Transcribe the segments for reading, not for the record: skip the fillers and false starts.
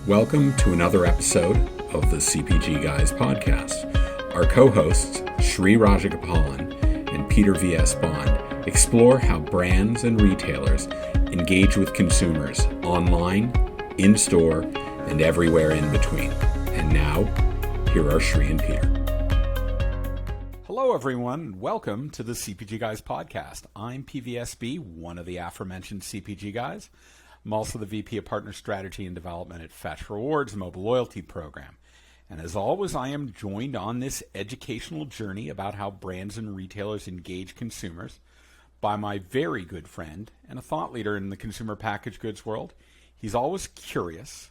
Welcome to another episode of the CPGGUYS podcast. Our co-hosts, Sri Rajagopalan and Peter V.S. Bond, explore how brands and retailers engage with consumers online, in-store, and everywhere in between. And now, here are Sri and Peter. Hello, everyone, and welcome to the CPGGUYS podcast. I'm PVSB, one of the aforementioned CPGGUYS. I'm also the VP of Partner Strategy and Development at Fetch Rewards Mobile Loyalty Program. And as always, I am joined on this educational journey about how brands and retailers engage consumers by my very good friend and a thought leader in the consumer packaged goods world. He's always curious,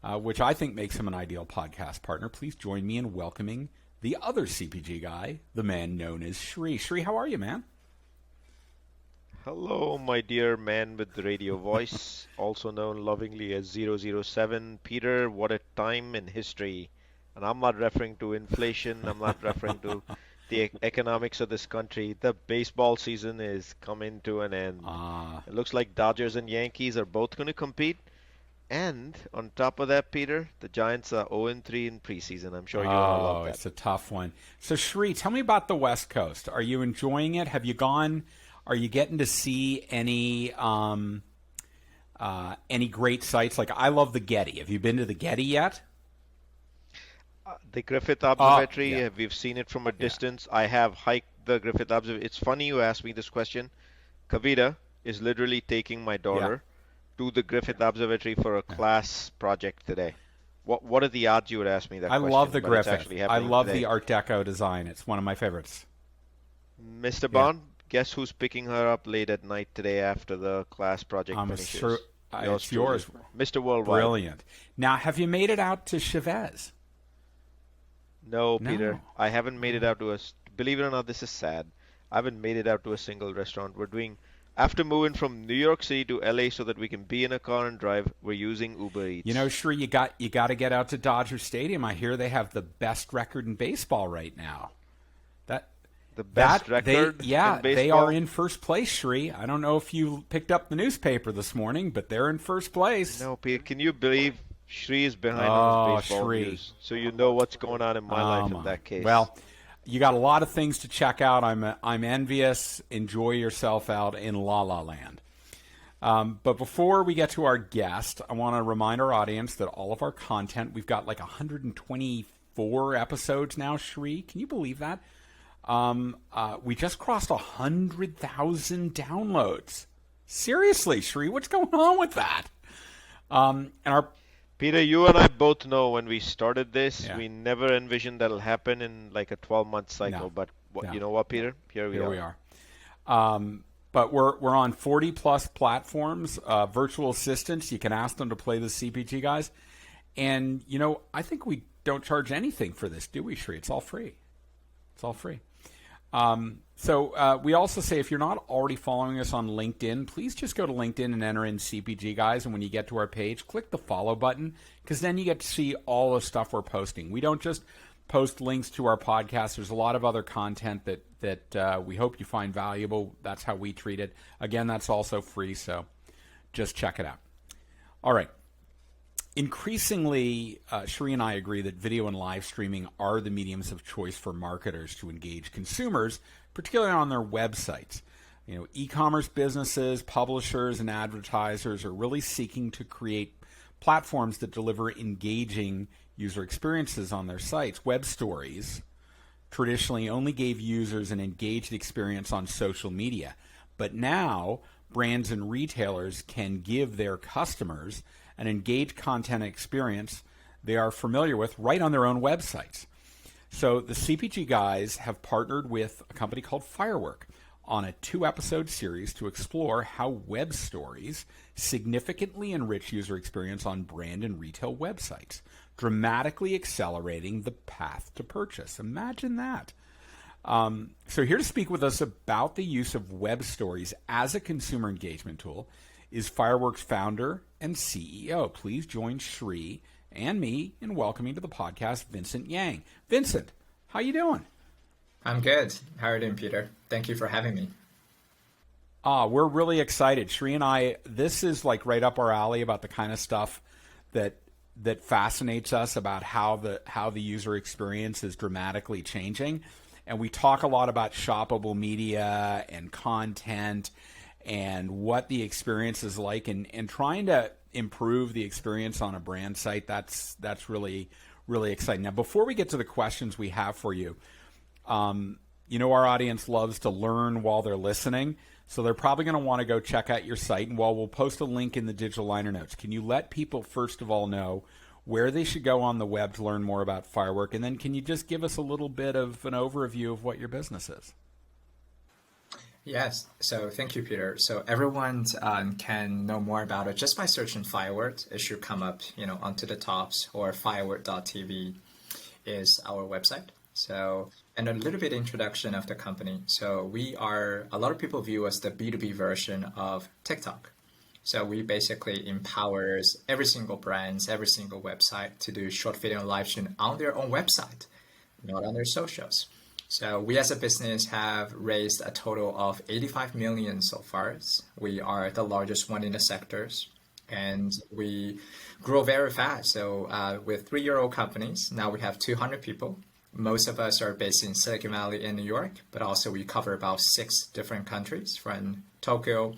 which I think makes him an ideal podcast partner. Please join me in welcoming the other CPG guy, the man known as Sri. Sri, how are you, man? Hello, my dear man with the radio voice, also known lovingly as 007. Peter, what a time in history. And I'm not referring to inflation. I'm not referring to the economics of this country. The baseball season is coming to an end. It looks like Dodgers and Yankees are both going to compete. And on top of that, Peter, the Giants are 0-3 in preseason. I'm sure you all love that. It's a tough one. So, Sri, tell me about the West Coast. Are you enjoying it? Have you gone? Are you getting to see any great sites? Like, I love the Getty. Have you been to the Getty yet? The Griffith Observatory, we've seen it from a distance. I have hiked the Griffith Observatory. It's funny you asked me this question. Kavita is literally taking my daughter to the Griffith Observatory for a class project today. What are the odds you would ask me that question? I love the Griffith. I love today. the Art Deco design. It's one of my favorites. Mr. Bond, guess who's picking her up late at night today after the class project finishes? Sure it's yours. Mr. Worldwide. Brilliant. Now, have you made it out to Chavez? No, Peter. I haven't made it out to believe it or not, this is sad. I haven't made it out to a single restaurant. After moving from New York City to LA so that we can be in a car and drive, we're using Uber Eats. You know, Sri, you got to get out to Dodger Stadium. I hear they have the best record in baseball right now. The best record in baseball? They are in first place, Sri. I don't know if you picked up the newspaper this morning, but they're in first place. No, Peter, can you believe Sri is behind on his baseball news? So you know what's going on in my life in that case. Well, you got a lot of things to check out. I'm envious. Enjoy yourself out in La La Land. But before we get to our guest, I want to remind our audience that all of our content, we've got like 124 episodes now, Sri. Can you believe that? We just crossed 100,000 downloads. Seriously, Sri, what's going on with that? And our Peter, you and I both know when we started this, we never envisioned that'll happen in like a 12-month cycle. No. But you know what, Peter? Here we are. But we're on 40-plus platforms, virtual assistants. You can ask them to play the CPG guys. And, you know, I think we don't charge anything for this, do we, Sri? It's all free. It's all free. So we also say if you're not already following us on LinkedIn, please just go to LinkedIn and enter in CPG Guys. And when you get to our page, click the follow button because then you get to see all the stuff we're posting. We don't just post links to our podcast. There's a lot of other content that we hope you find valuable. That's how we treat it. Again, that's also free, so just check it out. All right. Increasingly, Sri and I agree that video and live streaming are the mediums of choice for marketers to engage consumers, particularly on their websites. You know, e-commerce businesses, publishers, and advertisers are really seeking to create platforms that deliver engaging user experiences on their sites. Web stories traditionally only gave users an engaged experience on social media, but now brands and retailers can give their customers an engaged content experience they are familiar with right on their own websites. So the CPG guys have partnered with a company called Firework on a 2-episode series to explore how web stories significantly enrich user experience on brand and retail websites, dramatically accelerating the path to purchase. Imagine that. So here to speak with us about the use of web stories as a consumer engagement tool is Firework's founder and CEO. Please join Sri and me in welcoming to the podcast Vincent Yang. Vincent, how you doing? I'm good. How are you doing, Peter? Thank you for having me. We're really excited. Sri and I, this is like right up our alley about the kind of stuff that that fascinates us about how the user experience is dramatically changing. And we talk a lot about shoppable media and content and what the experience is like, and trying to improve the experience on a brand site. That's really, really exciting. Now, before we get to the questions we have for you, our audience loves to learn while they're listening. So they're probably going to want to go check out your site. And while we'll post a link in the digital liner notes, can you let people first of all know where they should go on the web to learn more about Firework? And then can you just give us a little bit of an overview of what your business is? Yes, so thank you, Peter. So everyone can know more about it just by searching Firework. It should come up, onto the tops, or firework.tv is our website. So, and a little bit introduction of the company. So a lot of people view us the B2B version of TikTok. So we basically empowers every single brand, every single website to do short video live stream on their own website, not on their socials. So we as a business have raised a total of 85 million so far. We are the largest one in the sectors, and we grow very fast. So with 3-year-old companies, now we have 200 people. Most of us are based in Silicon Valley in New York, but also we cover about 6 different countries, from Tokyo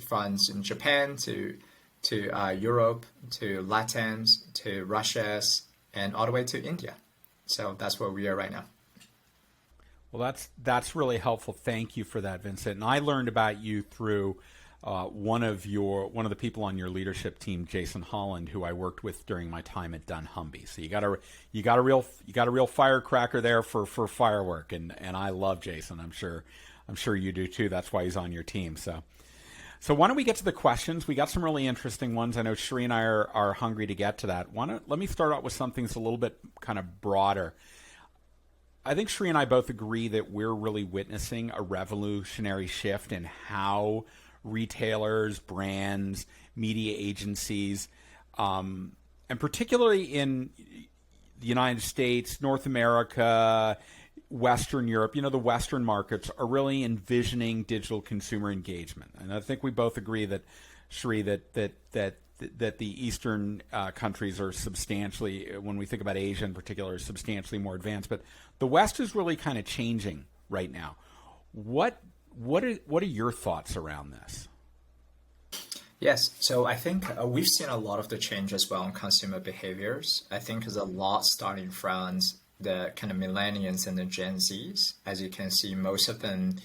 from Japan to Europe, to Latin, to Russia, and all the way to India. So that's where we are right now. Well, that's really helpful. Thank you for that, Vincent. And I learned about you through one of the people on your leadership team, Jason Holland, who I worked with during my time at dunnhumby. So you got a real firecracker there for Firework, and I love Jason. I'm sure you do too. That's why he's on your team. So why don't we get to the questions? We got some really interesting ones. I know Sri and I are hungry to get to that. Let me start out with something that's a little bit kind of broader. I think Sri and I both agree that we're really witnessing a revolutionary shift in how retailers, brands, media agencies, and particularly in the United States, North America, Western Europe, the Western markets are really envisioning digital consumer engagement. And I think we both agree that, Sri, that the Eastern countries are substantially, when we think about Asia in particular, are substantially more advanced. But the West is really kind of changing right now. What are your thoughts around this? Yes, so I think we've seen a lot of the change as well in consumer behaviors. I think there's a lot starting from the kind of millennials and the Gen Zs. As you can see, most of them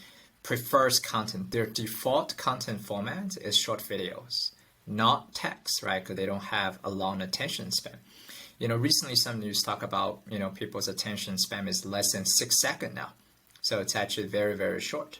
prefers content. Their default content format is short videos, not text, right? Because they don't have a long attention span. Recently some news talk about, people's attention span is less than 6 seconds now. So it's actually very, very short.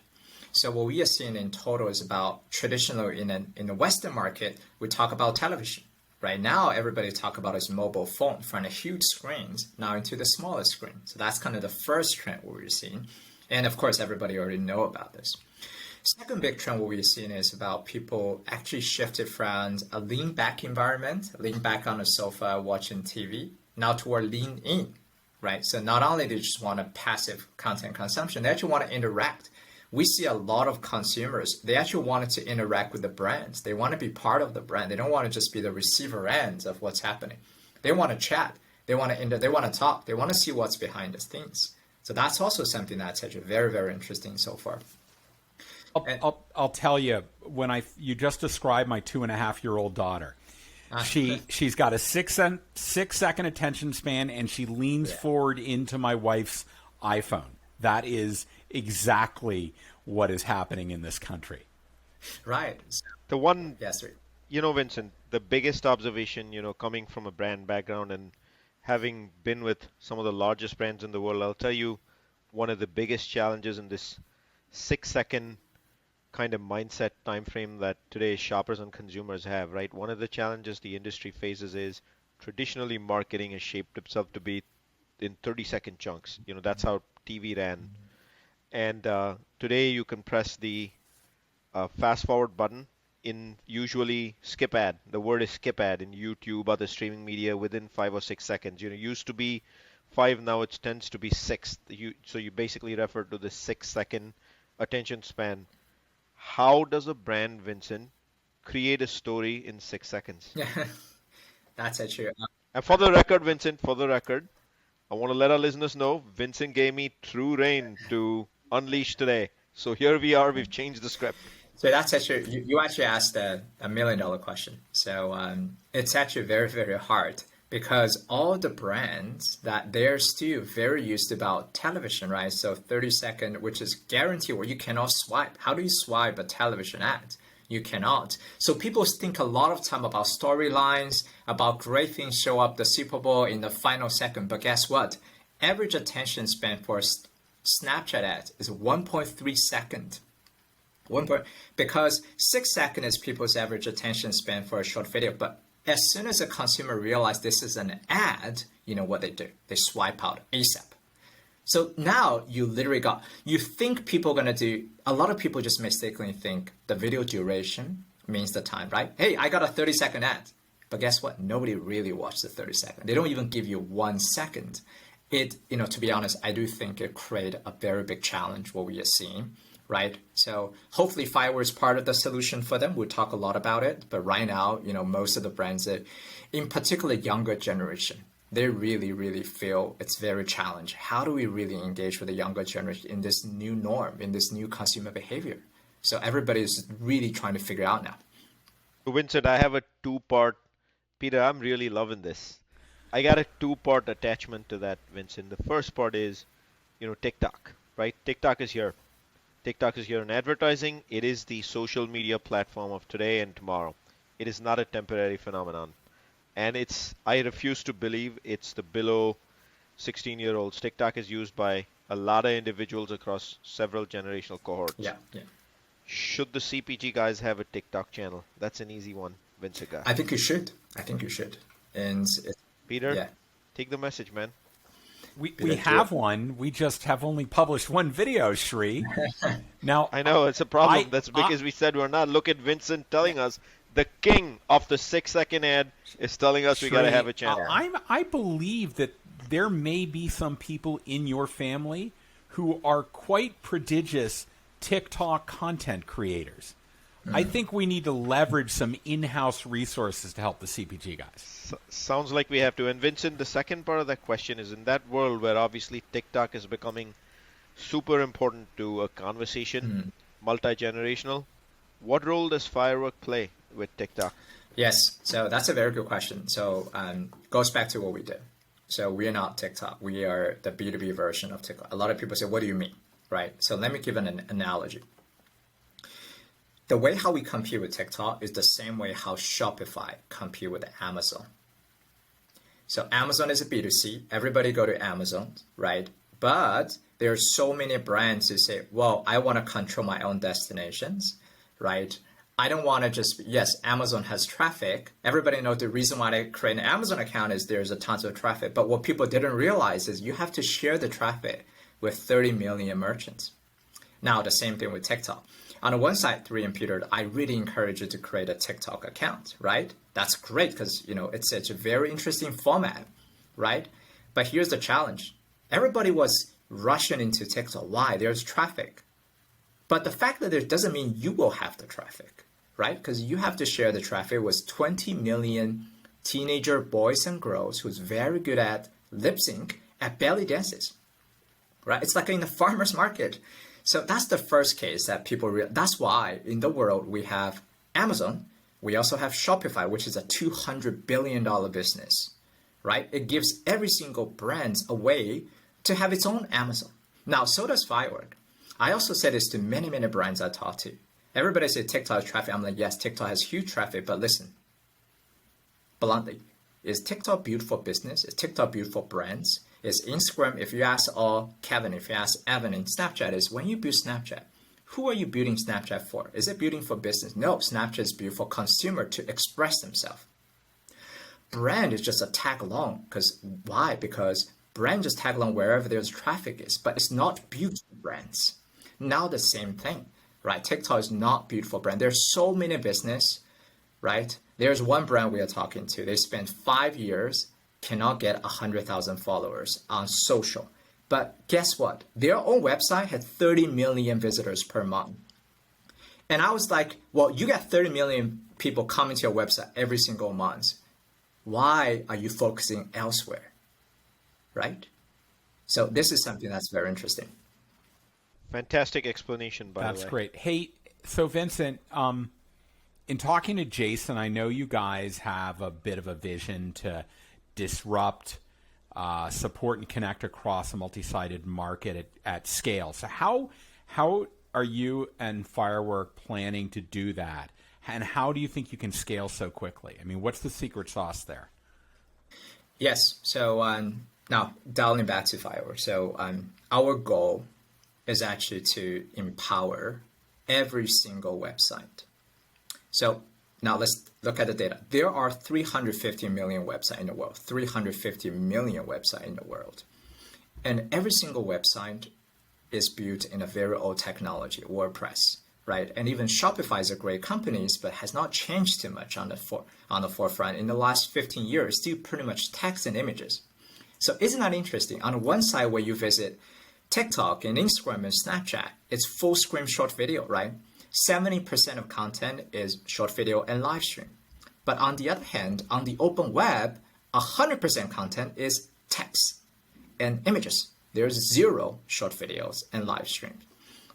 So what we are seeing in total is about traditionally in the Western market, we talk about television. Right now, everybody talk about is mobile phone from the huge screens now into the smaller screen. So that's kind of the first trend what we're seeing. And of course, everybody already know about this. Second big trend what we're seeing is about people actually shifted from a lean back environment, lean back on the sofa watching TV, now toward lean in, right? So not only they just want a passive content consumption, they actually want to interact. We see a lot of consumers, they actually wanted to interact with the brands. They want to be part of the brand. They don't want to just be the receiver end of what's happening. They want to chat. They want to talk. They want to see what's behind the scenes. So that's also something that's actually very, very interesting so far. I'll tell you, when you just described my 2.5-year-old daughter. She's got a 6-second attention span, and she leans forward into my wife's iPhone. That is exactly what is happening in this country. Right. The one, yes, sir. Vincent, the biggest observation, coming from a brand background and having been with some of the largest brands in the world, I'll tell you one of the biggest challenges in this 6-second kind of mindset time frame that today's shoppers and consumers have, right? One of the challenges the industry faces is traditionally marketing has shaped itself to be in 30-second chunks. That's how TV ran. And today you can press the fast forward button in usually skip ad. The word is skip ad in YouTube, other streaming media within 5 or 6 seconds. Used to be 5, now it tends to be 6. So you basically refer to the 6-second attention span. How does a brand, Vincent, create a story in 6 seconds? That's actually And for the record, Vincent, for the record, I want to let our listeners know Vincent gave me true reign to unleash today. So here we are. We've changed the script. so that's actually you actually asked a $1 million question. So it's actually very, very hard because all the brands that they're still very used about television, right? So 30-second, which is guaranteed where you cannot swipe. How do you swipe a television ad? You cannot. So people think a lot of time about storylines, about great things show up the Super Bowl in the final second. But guess what? Average attention span for a Snapchat ad is 1.3 seconds. Because 6 seconds is people's average attention span for a short video. But as soon as a consumer realizes this is an ad, you know what they do? They swipe out ASAP. So now you literally you think people are going to do, a lot of people just mistakenly think the video duration means the time, right? Hey, I got a 30-second ad. But guess what? Nobody really watched the 30 second. They don't even give you 1 second. To be honest, I do think it created a very big challenge what we are seeing, right? So hopefully Firework is part of the solution for them. We'll talk a lot about it. But right now, most of the brands, in particular younger generation, they really, really feel it's very challenging. How do we really engage with the younger generation in this new norm, in this new consumer behavior? So everybody is really trying to figure out now. Vincent, I have a two-part. Peter, I'm really loving this. I got a two-part attachment to that, Vincent. The first part is, TikTok, right? TikTok is here. TikTok is here in advertising. It is the social media platform of today and tomorrow. It is not a temporary phenomenon. And I refuse to believe it's the below 16-year-olds. TikTok is used by a lot of individuals across several generational cohorts. Yeah. Should the CPG guys have a TikTok channel? That's an easy one, Vincent guy. I think you should. And Peter, take the message, man. We have one. We just have only published one video, Shri. Now I know it's a problem. That's because we said we're not. Look at Vincent telling us the king of the 6-second ad is telling us we got to have a channel. I believe that there may be some people in your family who are quite prodigious TikTok content creators. I think we need to leverage some in-house resources to help the CPG guys. Sounds like we have to. And Vincent, the second part of that question is in that world where obviously TikTok is becoming super important to a conversation, multi-generational, what role does Firework play with TikTok? Yes, so that's a very good question. So goes back to what we did. So we are not TikTok. We are the B2B version of TikTok. A lot of people say, what do you mean? Right? So let me give an analogy. The way how we compete with TikTok is the same way how Shopify compete with Amazon. So Amazon is a B2C. Everybody go to Amazon, right? But there are so many brands who say, well, I want to control my own destinations, right? I don't want to just, yes, Amazon has traffic. Everybody knows the reason why they create an Amazon account is there's a tons of traffic. But what people didn't realize is you have to share the traffic with 30 million merchants. Now, the same thing with TikTok. On the one side, Three and Peter, I really encourage you to create a TikTok account, right? That's great because, it's such a very interesting format, right? But here's the challenge. Everybody was rushing into TikTok. Why? There's traffic. But the fact that there doesn't mean you will have the traffic, right? Because you have to share the traffic with 20 million teenager boys and girls who's very good at lip sync at belly dances, right? It's like in the farmer's market. So that's the first case that people that's why in the world we have Amazon. We also have Shopify, which is a $200 billion business, right? It gives every single brand a way to have its own Amazon. Now, so does Firework. I also said this to many, many brands I talk to. Everybody says TikTok has traffic. I'm like, yes, TikTok has huge traffic, but listen, bluntly, is TikTok beautiful business? Is TikTok beautiful brands? Is Instagram, if you ask Kevin, if you ask Evan in Snapchat, is when you build Snapchat, who are you building Snapchat for? Is it building for business? No, Snapchat is built for consumer to express themselves. Brand is just a tag along. Why? Because brand just tag along wherever there's traffic is, but it's not built for brands. Now the same thing, right? TikTok is not built for brand. There's so many business, right? There's one brand we are talking to. They spent 5 years, cannot get 100,000 followers on social. But guess what? Their own website had 30 million visitors per month. And I was like, well, you got 30 million people coming to your website every single month. why are you focusing elsewhere, right? So this is something that's very interesting. Fantastic explanation, by the way. That's great. Hey, so Vincent, in talking to Jason, I know you guys have a bit of a vision to disrupt, support, and connect across a multi-sided market at scale. So how are you and Firework planning to do that? And how do you think you can scale so quickly? I mean, what's the secret sauce there? Yes. So now dialing back to Firework. So our goal is actually to empower every single website. So now let's look at the data. There are 350 million websites in the world, 350 million websites in the world. And every single website is built in a very old technology, WordPress, right? And even Shopify is a great company, but has not changed too much on the forefront. In the last 15 years, still pretty much text and images. So isn't that interesting? On one side where you visit TikTok and Instagram and Snapchat, it's full screen short video, right? 70% of content is short video and live stream. But on the other hand, on the open web, 100% content is text and images. There's zero short videos and live streams.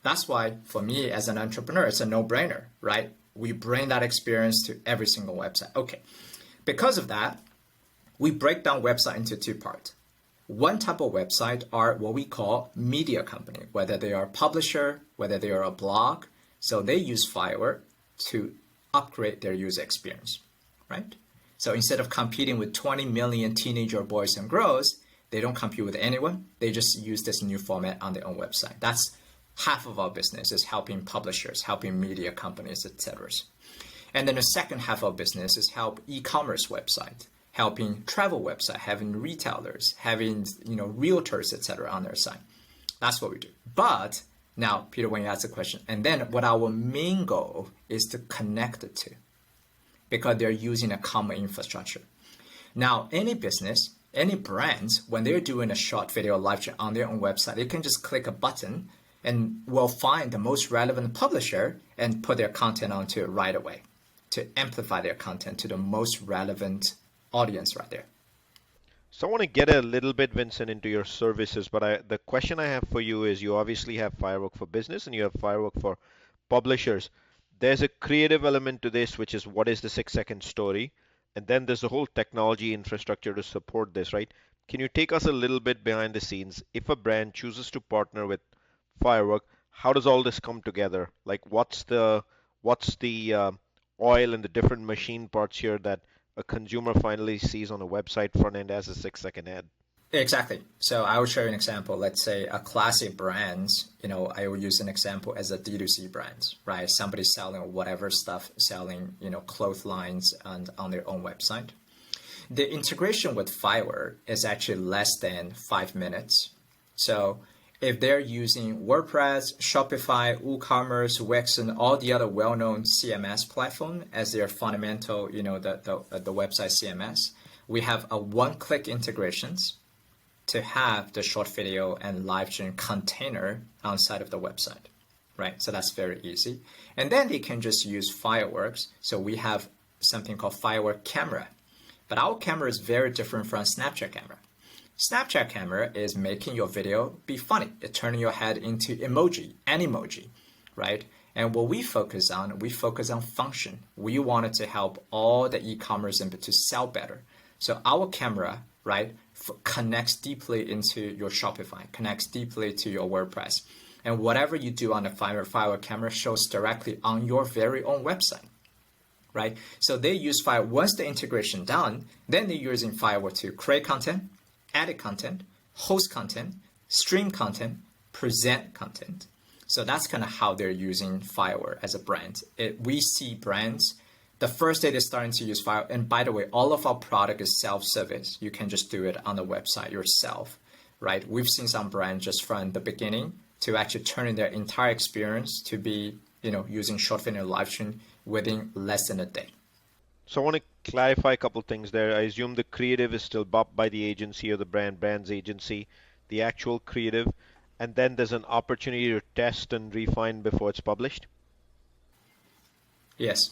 That's why for me as an entrepreneur, it's a no-brainer, right? We bring that experience to every single website. Okay, because of that, we break down website into two parts. One type of website are what we call media company, whether they are a publisher, whether they are a blog. So they use Firework to upgrade their user experience, right? So instead of competing with 20 million teenager boys and girls, they don't compete with anyone. They just use this new format on their own website. That's half of our business is helping publishers, helping media companies, etc. And then the second half of business is help e-commerce website, helping travel website, having retailers, having realtors, etc. on their side. That's what we do. But now, Peter, when you ask the question, and then what our main goal is to connect the two, because they're using a common infrastructure. Now, any business, any brands, when they're doing a short video live stream on their own website, they can just click a button and will find the most relevant publisher and put their content onto it right away to amplify their content to the most relevant audience right there. So I want to get a little bit, Vincent, into your services, but the question I have for you is you obviously have Firework for Business and you have Firework for Publishers. There's a creative element to this, which is what is the 6-second story? And then there's the whole technology infrastructure to support this, right? Can you take us a little bit behind the scenes? If a brand chooses to partner with Firework, how does all this come together? Like what's the oil and the different machine parts here that a consumer finally sees on a website front end as a 6-second ad? Exactly. So I will show you an example. Let's say a classic brand, I will use an example as a D2C brand, right? Somebody selling whatever stuff, selling, clotheslines and on their own website. The integration with Firework is actually less than 5 minutes. So if they're using WordPress, Shopify, WooCommerce, Wix, and all the other well-known CMS platform as their fundamental, the website CMS, we have a one-click integrations to have the short video and live stream container outside of the website, right? So that's very easy. And then they can just use Fireworks. So we have something called Firework Camera. But our camera is very different from Snapchat camera. Snapchat camera is making your video be funny. It's turning your head into emoji, an emoji, right? And what we focus on function. We wanted to help all the e-commerce to sell better. So our camera, right, connects deeply into your Shopify, connects deeply to your WordPress. And whatever you do on the Firework camera shows directly on your very own website, right? So they use Firework. Once the integration done, then they're using Firework to create content, edit content, host content, stream content, present content. So that's kind of how they're using Firework as a brand. We see brands, the first day they're starting to use Firework, and by the way, all of our product is self-service. You can just do it on the website yourself, right? We've seen some brands just from the beginning to actually turning their entire experience to be, using short video live stream within less than a day. So I want to clarify a couple things there. I assume the creative is still bought by the agency or the brand's agency, the actual creative, and then there's an opportunity to test and refine before it's published? Yes.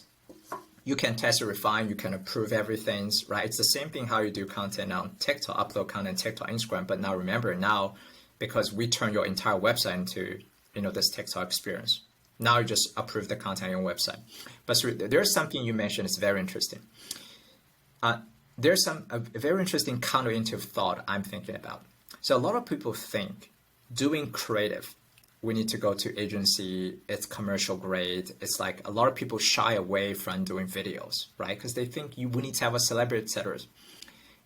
You can test and refine, you can approve everything, right? It's the same thing how you do content on TikTok, upload content TikTok, Instagram. But now remember, now because we turn your entire website into this TikTok experience. Now you just approve the content on your website. But there's something you mentioned, it's very interesting. There's a very interesting counterintuitive thought I'm thinking about. So a lot of people think doing creative, we need to go to agency, it's commercial grade. It's like a lot of people shy away from doing videos, right? Because they think we need to have a celebrity, etc.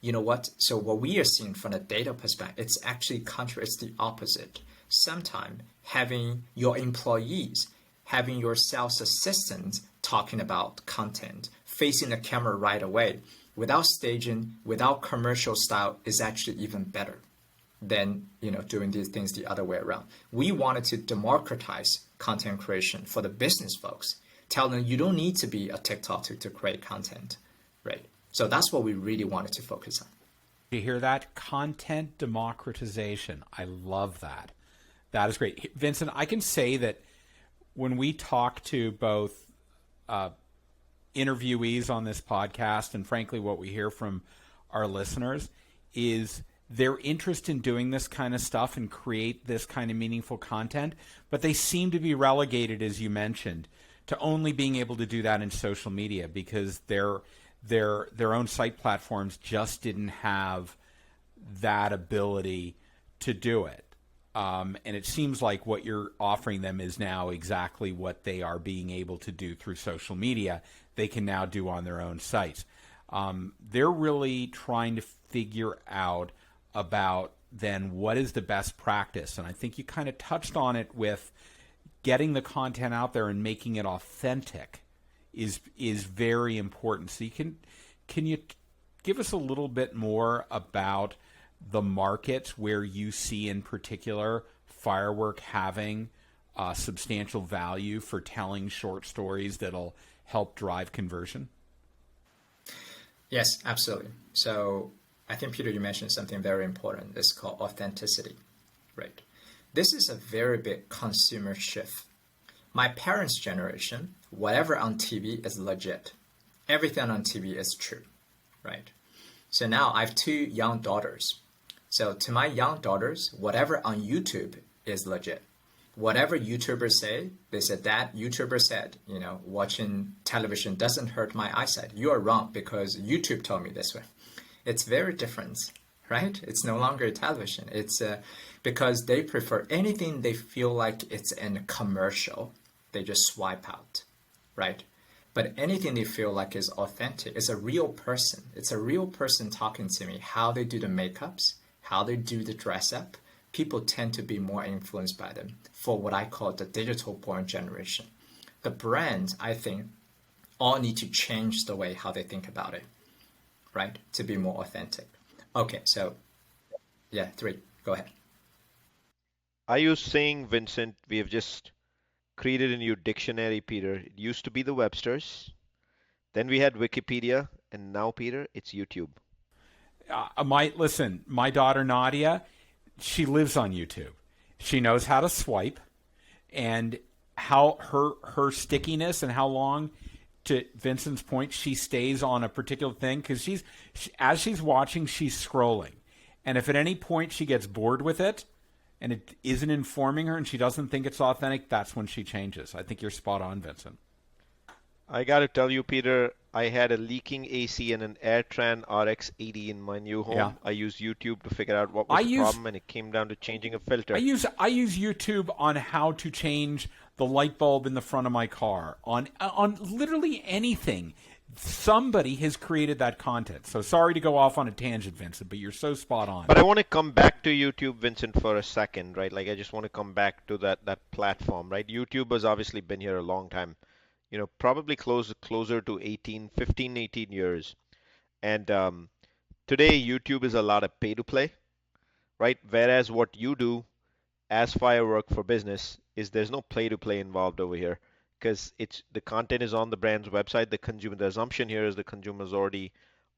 You know what? So what we are seeing from a data perspective, it's actually contrary, it's the opposite. Sometimes having your employees, having your sales assistants talking about content, facing the camera right away, without staging, without commercial style is actually even better than doing these things the other way around. We wanted to democratize content creation for the business folks. Tell them you don't need to be a TikToker to create content, right? So that's what we really wanted to focus on. You hear that? Content democratization. I love that. That is great. Vincent, I can say that when we talk to both interviewees on this podcast, and frankly what we hear from our listeners, is their interest in doing this kind of stuff and create this kind of meaningful content, but they seem to be relegated, as you mentioned, to only being able to do that in social media because their own site platforms just didn't have that ability to do it. And it seems like what you're offering them is now exactly what they are being able to do through social media. They can now do on their own sites. They're really trying to figure out about then what is the best practice. And I think you kind of touched on it with getting the content out there and making it authentic is very important. So can you give us a little bit more about the markets where you see in particular Firework having substantial value for telling short stories that'll help drive conversion? Yes, absolutely. So I think, Peter, you mentioned something very important. It's called authenticity, right? This is a very big consumer shift. My parents' generation, whatever on TV is legit. Everything on TV is true, right? So now I have two young daughters. So to my young daughters, whatever on YouTube is legit. Whatever YouTubers say, they said that YouTuber said, watching television doesn't hurt my eyesight. You are wrong because YouTube told me this way. It's very different, right? It's no longer television. It's because they prefer anything they feel like it's in a commercial, they just swipe out, right? But anything they feel like is authentic, is a real person. It's a real person talking to me, how they do the makeups, how they do the dress up. People tend to be more influenced by them for what I call the digital born generation. The brands, I think, all need to change the way how they think about it, right? To be more authentic. Okay, so yeah, 3, go ahead. Are you saying, Vincent, we have just created a new dictionary, Peter? It used to be the Webster's, then we had Wikipedia, and now, Peter, it's YouTube. My daughter Nadia, she lives on YouTube. She knows how to swipe and how her stickiness and how long, to Vincent's point, she stays on a particular thing because as she's watching, she's scrolling. And if at any point she gets bored with it and it isn't informing her and she doesn't think it's authentic, that's when she changes. I think you're spot on, Vincent. I got to tell you, Peter, I had a leaking AC and an AirTran RX80 in my new home. Yeah. I used YouTube to figure out what was the problem, and it came down to changing a filter. I use YouTube on how to change the light bulb in the front of my car, on literally anything. Somebody has created that content. So sorry to go off on a tangent, Vincent, but you're so spot on. But I want to come back to YouTube, Vincent, for a second, right? Like I just want to come back to that platform, right? YouTube has obviously been here a long time. Probably closer to 15, 18 years. And today, YouTube is a lot of pay to play, right? Whereas what you do as Firework for business is there's no play to play involved over here because the content is on the brand's website. The assumption here is the consumer is already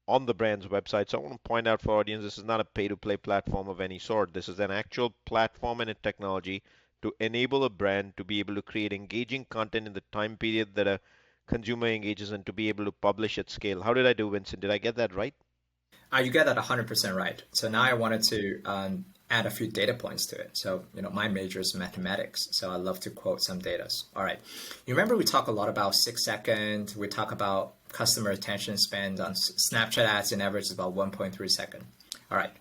on the brand's website. So I want to point out for audience, this is not a pay to play platform of any sort. This is an actual platform and a technology to enable a brand to be able to create engaging content in the time period that a consumer engages and to be able to publish at scale. How did I do, Vincent? Did I get that right? You get that 100% right. So now I wanted to add a few data points to it. So, my major is mathematics. So I love to quote some data. All right. You remember we talk a lot about 6 seconds. We talk about customer attention span on Snapchat ads in average is about 1.3 seconds. All right.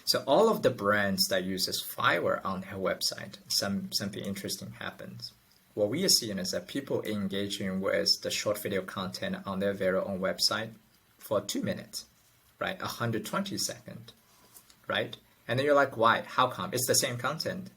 So all of the brands that uses Firework on their website, something interesting happens. What we are seeing is that people engaging with the short video content on their very own website for 2 minutes, right? 120 seconds, right? And then you're like, why? How come? It's the same content.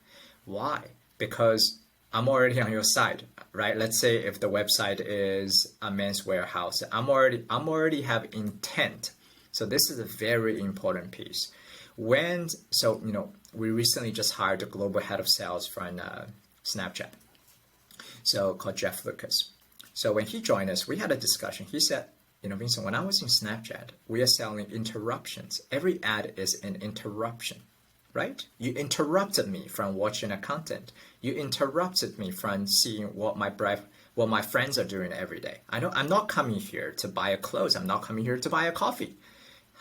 Why? Because I'm already on your site, right? Let's say if the website is a men's warehouse, I'm already have intent. So this is a very important piece. We recently just hired a global head of sales from Snapchat, so called Jeff Lucas. So when he joined us, we had a discussion. He said, Vincent, when I was in Snapchat, we are selling interruptions. Every ad is an interruption, right? You interrupted me from watching a content. You interrupted me from seeing what my friends are doing every day. I'm not coming here to buy a clothes. I'm not coming here to buy a coffee.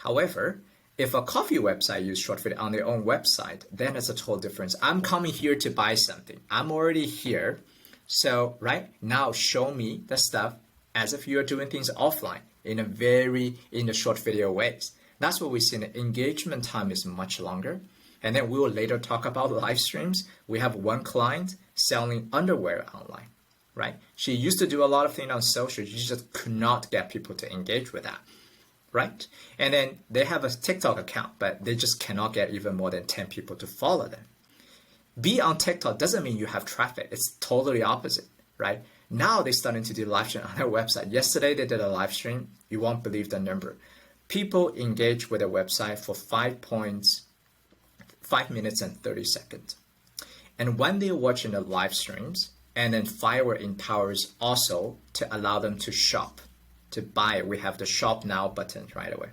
However, if a coffee website use short video on their own website, then it's a total difference. I'm coming here to buy something. I'm already here. So, right now, show me the stuff as if you're doing things offline in the short video ways. That's what we see. The engagement time is much longer. And then we will later talk about live streams. We have one client selling underwear online, right? She used to do a lot of things on social. She just could not get people to engage with that, right? And then they have a TikTok account, but they just cannot get even more than 10 people to follow them. Be on TikTok doesn't mean you have traffic. It's totally opposite, right? Now they're starting to do live stream on their website. Yesterday they did a live stream. You won't believe the number. People engage with their website for 5 minutes and 30 seconds. And when they're watching the live streams, and then Firework empowers also to allow them to shop, to buy. We have the shop now button right away.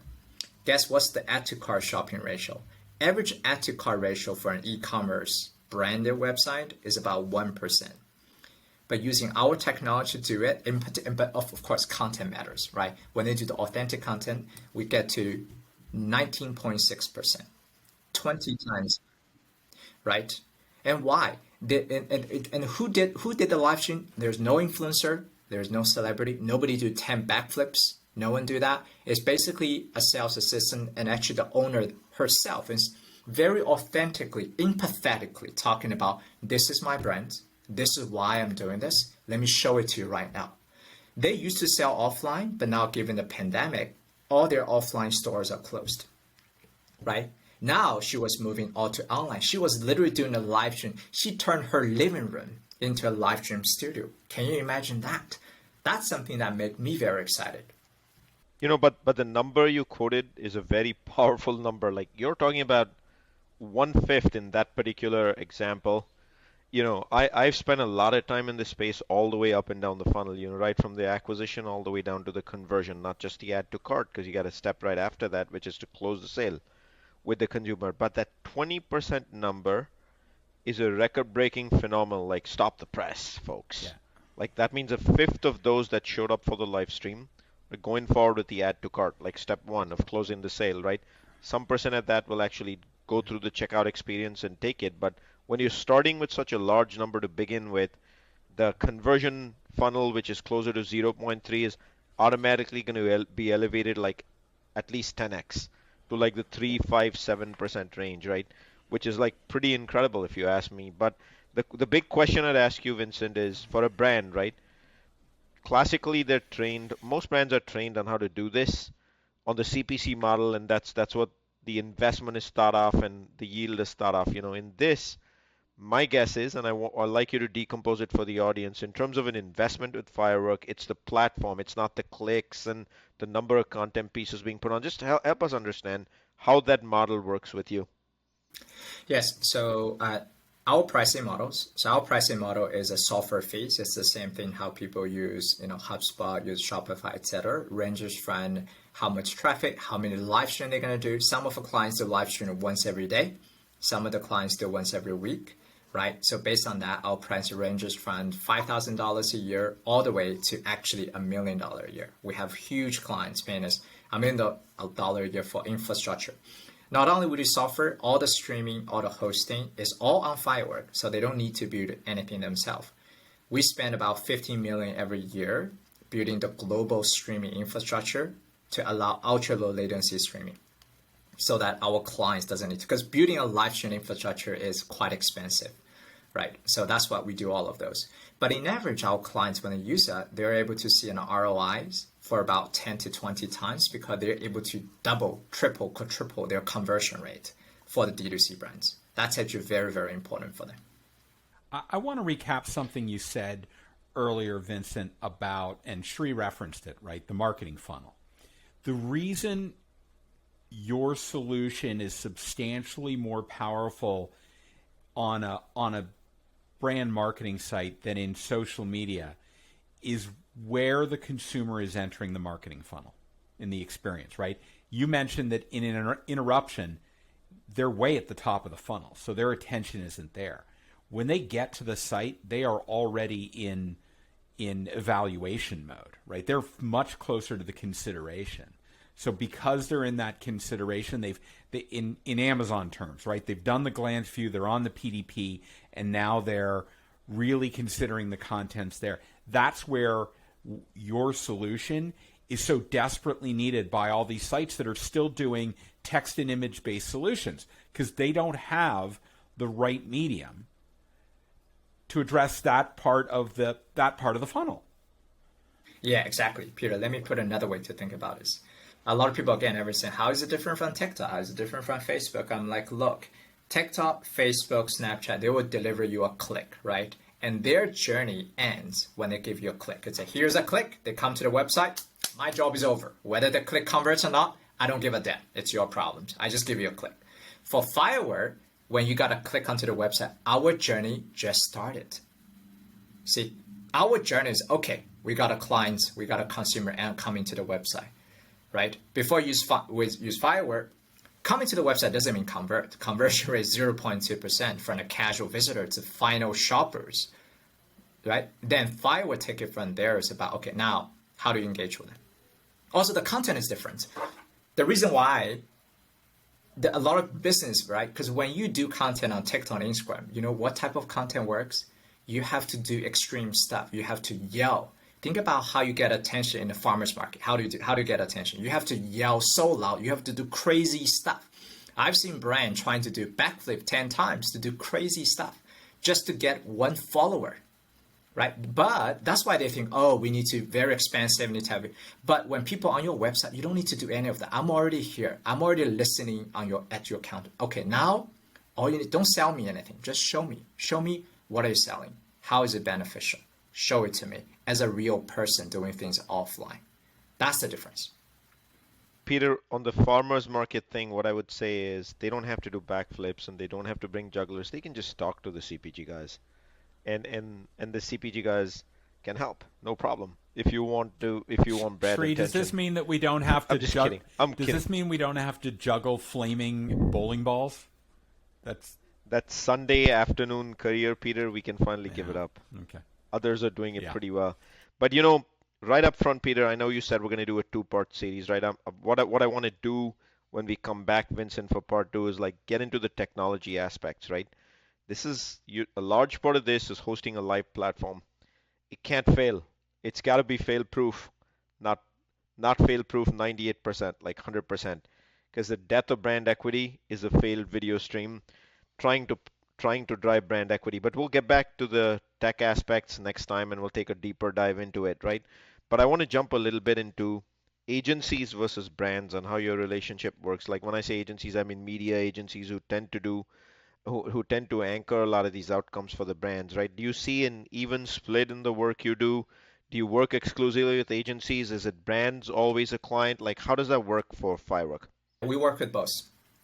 Guess what's the add to cart shopping ratio? Average add to cart ratio for an e-commerce branded website is about 1%. But using our technology to do it, but of course, content matters, right? When they do the authentic content, we get to 19.6%, 20 times, right? And why? And who did the live stream? There's no influencer, there's no celebrity, nobody do 10 backflips, no one do that. It's basically a sales assistant, and actually the owner herself is very authentically, empathetically talking about, this is my brand, this is why I'm doing this, let me show it to you right now. They used to sell offline, but now given the pandemic, all their offline stores are closed, right? Now she was moving all to online. She was literally doing a live stream. She turned her living room into a live stream studio. Can you imagine that? That's something that made me very excited. But the number you quoted is a very powerful number. Like, you're talking about 1/5 in that particular example. I've spent a lot of time in this space all the way up and down the funnel, right from the acquisition all the way down to the conversion, not just the add to cart, because you got a step right after that, which is to close the sale with the consumer. But that 20% number is a record-breaking phenomenon, like stop the press, folks. Yeah. Like, that means 1/5 of those that showed up for the live stream are going forward with the add to cart, like step one of closing the sale, right? Some percent of that will actually go through the checkout experience and take it. But when you're starting with such a large number to begin with, the conversion funnel, which is closer to 0.3, is automatically going to be elevated like at least 10x to like the 3, 5, 7% range, right? Which is like pretty incredible if you ask me. But the big question I'd ask you, Vincent, is for a brand, right? Classically, they're trained, most brands are trained on how to do this on the CPC model, and that's what the investment is start off and the yield is start off. In this, my guess is, and I'd like you to decompose it for the audience, in terms of an investment with Firework, it's the platform. It's not the clicks and the number of content pieces being put on. Just help us understand how that model works with you. Yes, so our pricing models. So our pricing model is a software fees. It's the same thing how people use, HubSpot, use Shopify, etc. Ranges from how much traffic, how many live stream they're going to do. Some of the clients do live stream once every day. Some of the clients do once every week. right? So based on that, our price ranges from $5,000 a year all the way to actually $1 million a year. We have huge clients paying us $1 million a year for infrastructure. Not only we do software, all the streaming, all the hosting is all on Firework, so they don't need to build anything themselves. We spend about $15 million every year building the global streaming infrastructure to allow ultra low latency streaming, so that our clients doesn't need to, because building a live stream infrastructure is quite expensive, right? So that's what we do all of those. But in average, our clients, when they use that, they're able to see an ROIs for about 10 to 20 times, because they're able to double, triple, quadruple their conversion rate for the D2C brands. That's actually very, very important for them. I want to recap something you said earlier, Vincent, about, and Shri referenced it, right? The marketing funnel. The reason your solution is substantially more powerful on a brand marketing site than in social media is where the consumer is entering the marketing funnel in the experience, right? You mentioned that in an interruption, they're way at the top of the funnel, so their attention isn't there. When they get to the site, they are already in evaluation mode, right? They're much closer to the consideration. So because they're in that consideration, in Amazon terms, right? They've done the glance view, they're on the PDP, and now they're really considering the contents there. That's where your solution is so desperately needed by all these sites that are still doing text and image based solutions, because they don't have the right medium to address that part of the funnel. Yeah, exactly, Peter. Let me put another way to think about this. A lot of people, again, ever say, how is it different from TikTok? How is it different from Facebook? I'm like, look, TikTok, Facebook, Snapchat, they will deliver you a click, right? And their journey ends when they give you a click. It's like, here's a click. They come to the website. My job is over. Whether the click converts or not, I don't give a damn. It's your problem. I just give you a click. For Firework, when you got to click onto the website, our journey just started. See, our journey is, okay, we got a client, we got a consumer and coming to the website, right? Before you use Firework, coming to the website doesn't mean convert. Conversion rate is 0.2% from a casual visitor to final shoppers, right? Then Firework take it from there is about, okay, now how do you engage with them? Also, the content is different. The reason why a lot of business, right? Because when you do content on TikTok and Instagram, you know what type of content works? You have to do extreme stuff. You have to yell. Think about how you get attention in the farmer's market. How do you get attention? You have to yell so loud. You have to do crazy stuff. I've seen brands trying to do backflip 10 times to do crazy stuff just to get one follower, right? But that's why they think, oh, we need to very expensive, need to have it. But when people on your website, you don't need to do any of that. I'm already here. I'm already listening at your counter. Okay, now all you need, don't sell me anything. Just show me. Show me what are you selling? How is it beneficial? Show it to me as a real person doing things offline. That's the difference. Peter, on the farmers market thing, what I would say is they don't have to do backflips and they don't have to bring jugglers. They can just talk to the CPG guys, and the CPG guys can help, no problem. If you want brand Shri, attention. does this mean that we don't have to I'm just kidding. I'm kidding. Does this mean we don't have to juggle flaming bowling balls? That's Sunday afternoon career, Peter. We can finally give it up. Okay. Others are doing it pretty well. But you know, right up front, Peter, I know you said we're going to do a two-part series, right? What I want to do when we come back, Vincent, for part two is like get into the technology aspects, right? This is a large part of this is hosting a live platform. It can't fail. It's got to be fail-proof, not fail-proof 98%, like 100%, because the death of brand equity is a failed video stream trying to drive brand equity. But we'll get back to the tech aspects next time and we'll take a deeper dive into it, right? But I want to jump a little bit into agencies versus brands and how your relationship works. Like when I say agencies, I mean media agencies who tend to anchor a lot of these outcomes for the brands, right? Do you see an even split in the work you do? Do you work exclusively with agencies? Is it brands always a client? Like how does that work for Firework? We work with both.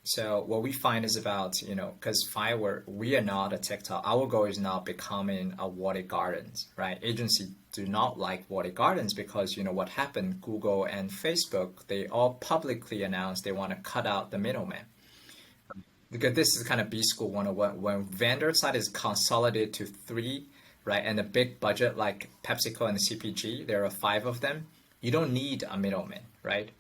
So what we find is about, because Firework, we are not a TikTok. Our goal is not becoming a walled gardens, right? Agencies do not like walled gardens because, what happened, Google and Facebook, they all publicly announced they want to cut out the middleman. because this is kind of B school 101. When vendor side is consolidated to three, right, and a big budget like PepsiCo and the CPG, there are 5 of them. You don't need a middleman, right?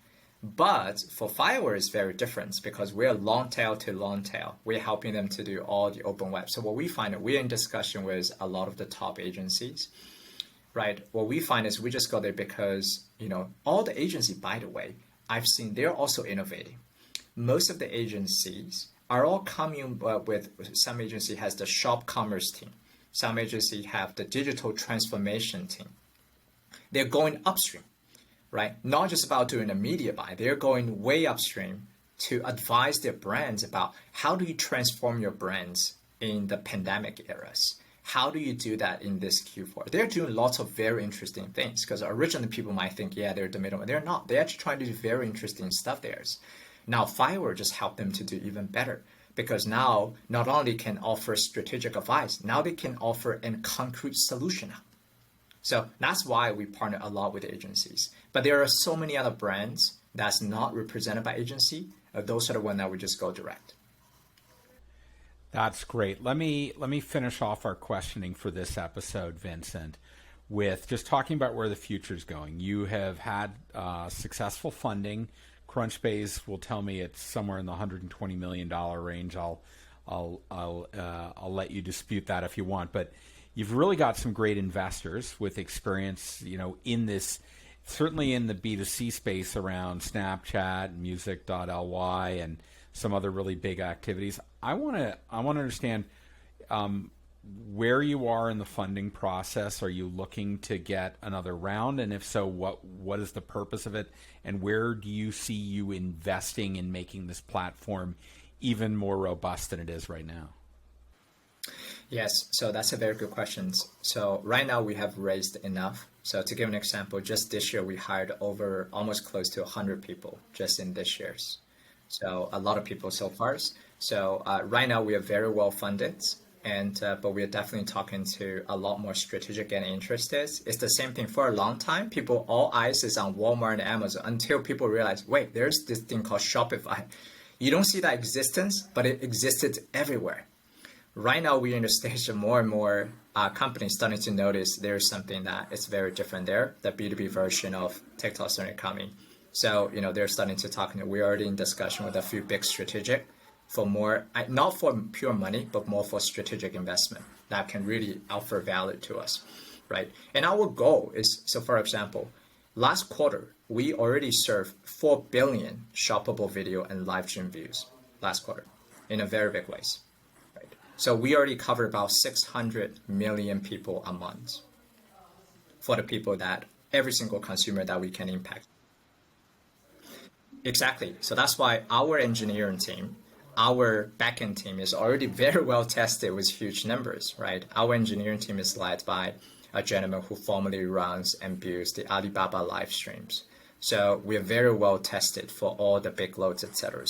But for Firework, it's very different because we're long tail to long tail. We're helping them to do all the open web. So what we find, we're in discussion with a lot of the top agencies, right? What we find is we just go there because, all the agencies, by the way, I've seen they're also innovating. Most of the agencies are all coming with, some agency has the shop commerce team. Some agency have the digital transformation team. They're going upstream, right? Not just about doing a media buy. They're going way upstream to advise their brands about how do you transform your brands in the pandemic eras. How do you do that in this Q4? They're doing lots of very interesting things because originally people might think, yeah, they're the middleman. They're not. They're actually trying to do very interesting stuff there. Now, Firework just helped them to do even better because now not only can offer strategic advice, now they can offer a concrete solution. So that's why we partner a lot with agencies. But there are so many other brands that's not represented by agency. Those are the ones that we just go direct. That's great. Let me finish off our questioning for this episode, Vincent, with just talking about where the future is going. You have had successful funding. Crunchbase will tell me it's somewhere in the $120 million range. I'll let you dispute that if you want, but you've really got some great investors with experience, in this, certainly in the B2C space around Snapchat, music.ly, and some other really big activities. I want to understand where you are in the funding process. Are you looking to get another round? And if so, what is the purpose of it? And where do you see you investing in making this platform even more robust than it is right now? Yes, so that's a very good question. So right now we have raised enough. So to give an example, just this year we hired over almost close to 100 people just in this year's. So a lot of people so far. So right now we are very well funded, but we are definitely talking to a lot more strategic and interested. It's the same thing for a long time. People, all eyes is on Walmart and Amazon until people realize, wait, there's this thing called Shopify. You don't see that existence, but it existed everywhere. Right now, we're in the stage of more and more companies starting to notice there's something that is very different there. The B2B version of TikTok starting coming. So, they're starting to talk. We're already in discussion with a few big strategic for more, not for pure money, but more for strategic investment that can really offer value to us, right? And our goal is, so for example, last quarter, we already served 4 billion shoppable video and live stream views last quarter in a very big ways. So we already cover about 600 million people a month for the people that every single consumer that we can impact. Exactly. So that's why our engineering team, our backend team is already very well tested with huge numbers, right? Our engineering team is led by a gentleman who formerly runs and builds the Alibaba live streams. So we are very well tested for all the big loads, etc.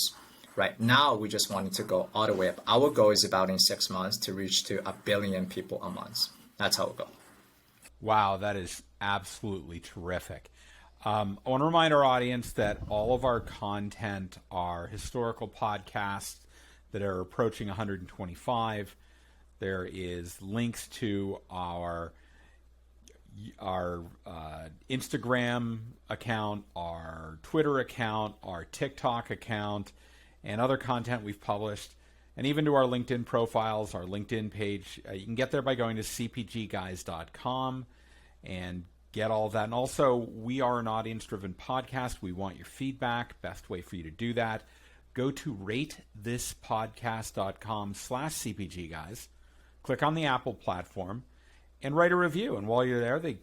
Right now, we just wanted to go all the way up. Our goal is about in 6 months to reach to 1 billion people a month. That's our goal. Wow, that is absolutely terrific. I want to remind our audience that all of our content are historical podcasts that are approaching 125. There is links to our Instagram account, our Twitter account, our TikTok account, and other content we've published, and even to our LinkedIn profiles, our LinkedIn page. You can get there by going to cpgguys.com and get all of that. And also, we are an audience-driven podcast. We want your feedback. Best way for you to do that, go to ratethispodcast.com/cpgguys, click on the Apple platform, and write a review. And while you're there, they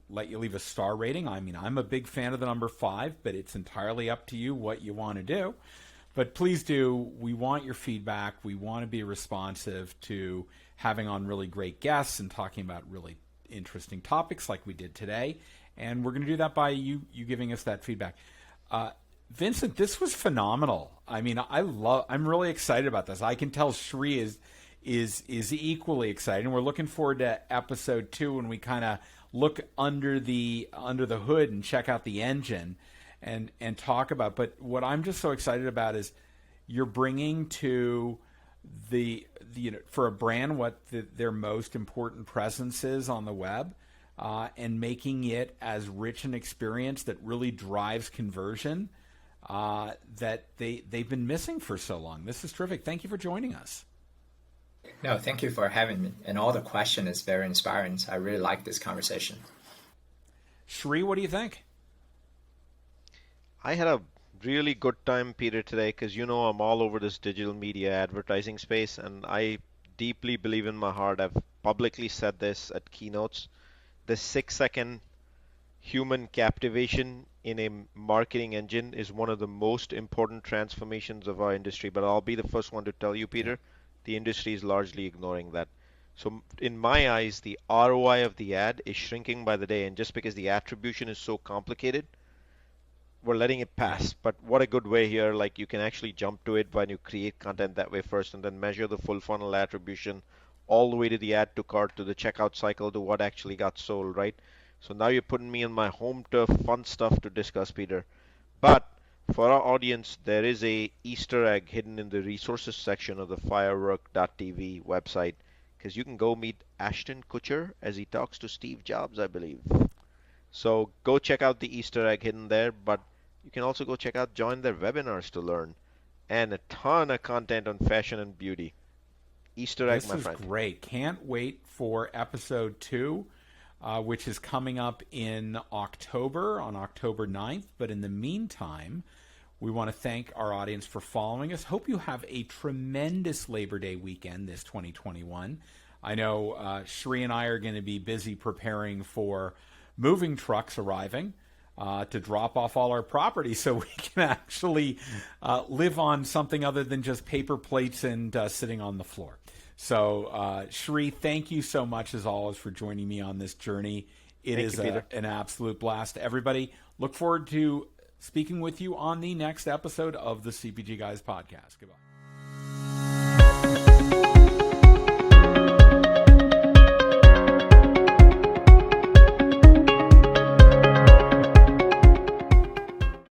let you leave a star rating. I mean, I'm a big fan of the number 5, but it's entirely up to you what you want to do. But please do. We want your feedback. We want to be responsive to having on really great guests and talking about really interesting topics like we did today. And we're going to do that by you giving us that feedback. Vincent, this was phenomenal. I mean, I'm really excited about this. I can tell Shri is equally excited. And we're looking forward to episode 2 when we kind of look under the hood and check out the engine and talk about. But what I'm just so excited about is you're bringing to for a brand what their most important presence is on the web, and making it as rich an experience that really drives conversion that they've been missing for so long. This is terrific. Thank you for joining us. No, thank you for having me. And all the question is very inspiring. I really like this conversation. Shri, what do you think? I had a really good time, Peter, today, because I'm all over this digital media advertising space, and I deeply believe in my heart, I've publicly said this at keynotes, the 6-second human captivation in a marketing engine is one of the most important transformations of our industry. But I'll be the first one to tell you, Peter, the industry is largely ignoring that. So in my eyes, the ROI of the ad is shrinking by the day, and just because the attribution is so complicated, we're letting it pass. But what a good way here, like you can actually jump to it when you create content that way first, and then measure the full funnel attribution all the way to the add to cart, to the checkout cycle, to what actually got sold, right? So now you're putting me in my home turf, fun stuff to discuss, Peter. But for our audience, there is a Easter egg hidden in the resources section of the Firework.tv website, because you can go meet Ashton Kutcher as he talks to Steve Jobs, I believe. So go check out the Easter egg hidden there, but you can also go join their webinars to learn, and a ton of content on fashion and beauty. Easter egg, my friend. This is great. Can't wait for episode 2, which is coming up in October, on October 9th. But in the meantime, we want to thank our audience for following us. Hope you have a tremendous Labor Day weekend this 2021. I know Shri and I are going to be busy preparing for moving trucks arriving to drop off all our property so we can actually live on something other than just paper plates and sitting on the floor. So, Shri, thank you so much, as always, for joining me on this journey. It is an absolute blast. Everybody, look forward to speaking with you on the next episode of the CPG Guys podcast. Goodbye.